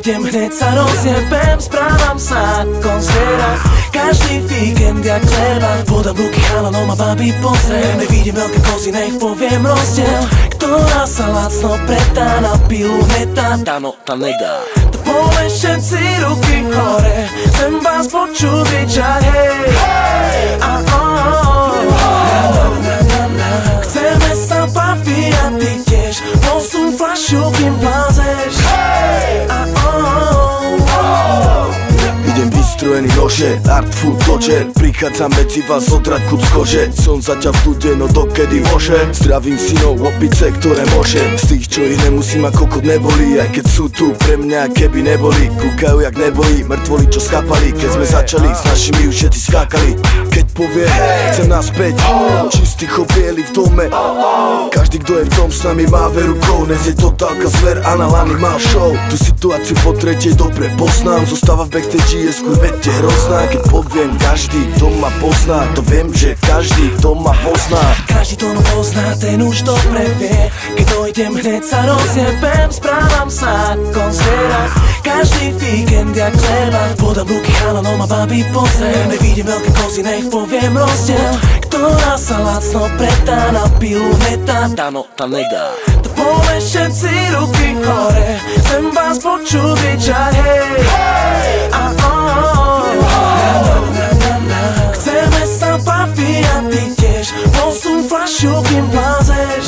dojdem hneď sa rozjebem. Správam sa ako zviera, každý víkend jak chleba. Podám ruky chalanom a babi pozriem. Nevidím veľké kozy, nech poviem rozdiel. Ktorá sa lacno pretá na pilu hneta, tá no tá nedá. To povie všetci ruky hore, chcem vás počuť kričať hej. Chceme sa baviť a ty tiež, posun fľašu, kým vlázeš. Idem vystrojený nože, art food dodger. Prichádzam medzi vás od radku z kože. Som zaťa v ľude, no dokedy môže. Zdravím synov, opice, ktoré môžem. Z tých, čo ich nemusím ako kokot neboli. Aj keď sú tu pre mňa, keby neboli. Kúkajú jak nebojí, mŕtvoli čo skápali. Keď sme začali, s našimi už všetci skákali. Keď povie, chcem naspäť, čistý biely v dome. Každý, kto je v tom s nami, má veru kou. Dnes je totálka zver a na Animal Show. Tu situáciu po tretej dobre poznám. Zostáva v backstage, je skôr vete hrozná. Keď poviem, každý, kto ma pozná, to viem, že každý, kto ma pozná. Každý, kto ma pozná, ten už dobre vie. Keď dojdem hneď sa rozjebem. Správam sa ako zviera, každý víkend jak chleba. Podám ruky chalanom a babi pozriem. Nevidím veľké kozy, nech poviem rozdiel. Ktorá sa lacno pretá na pilu hneta, tá no tá nedá. To povie všetci ruky hore, chcem vás počuť kričať hej. Chceme sa baviť a ty tiež, posun fľašu, kým vlázeš.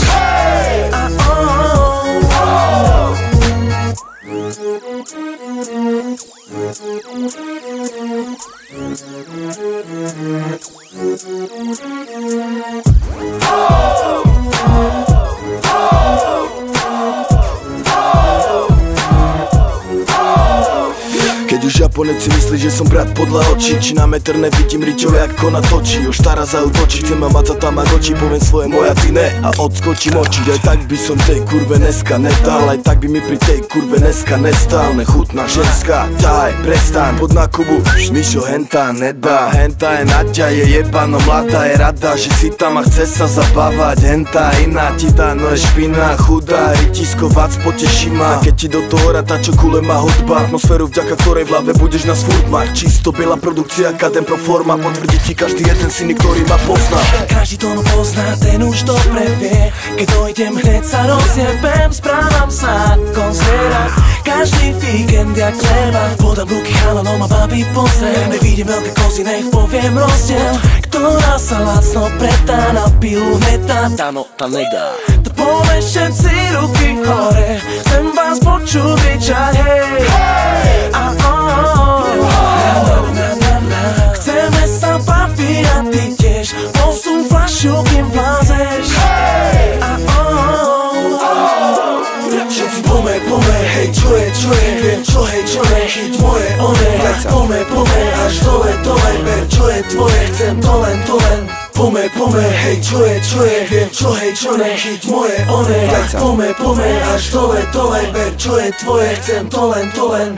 Keď už Japonec si myslí, že som brat podľa očí, či na meter nevidím ričov, jak kona točí. Už stará zautočí, chcem ma mať za Tamagotchi. Poviem svoje moja, ty ne a odskočím očiť. Aj tak by som tej kurve dneska nedal, aj tak by mi pri tej kurve dneska nestál. Nechutná ženská, daj, prestaň, pod na Kubu, Mišo henta nedá. Henta je Naďa, je jebano, mladá je rada, že si tam a chce sa zabávať. Henta iná ti dá, no je špina, chudá, rytisko vac, poteší ma. Keď ti do toho rata, čo kule má hudba, atmosféru, vďaka ktorej v hlave budeš nás furt mať. Čisto biela produkcia, kadem pro forma. Potvrdí ti každý jeden syn, ktorý ma pozná. Každý to no pozná, ten už dobre vie. Keď dojdem hneď sa rozjebem. Správam sa ako zviera, každý víkend jak chleba. Podám ruky chalanom a babi pozriem. Nevidím veľké kozy, nech poviem rozdiel. Ktorá sa lacno pretá na pilu hneta, tá no tá nedá. To povie všetci ruky hore, chcem vás počuť kričať hej. Chceme sa baviť a ty tiež, posun fľašu, kým vlázeš. Všetci pome, hej, čo je, viem, čo hej, čo ne, chyť moje one. Pome, až dole, ber, čo je tvoje, chcem to len. Pome, hej, čo je, viem, čo hej, čo ne, chyť moje one. Pome, až dole, ber, čo je tvoje, chcem to len.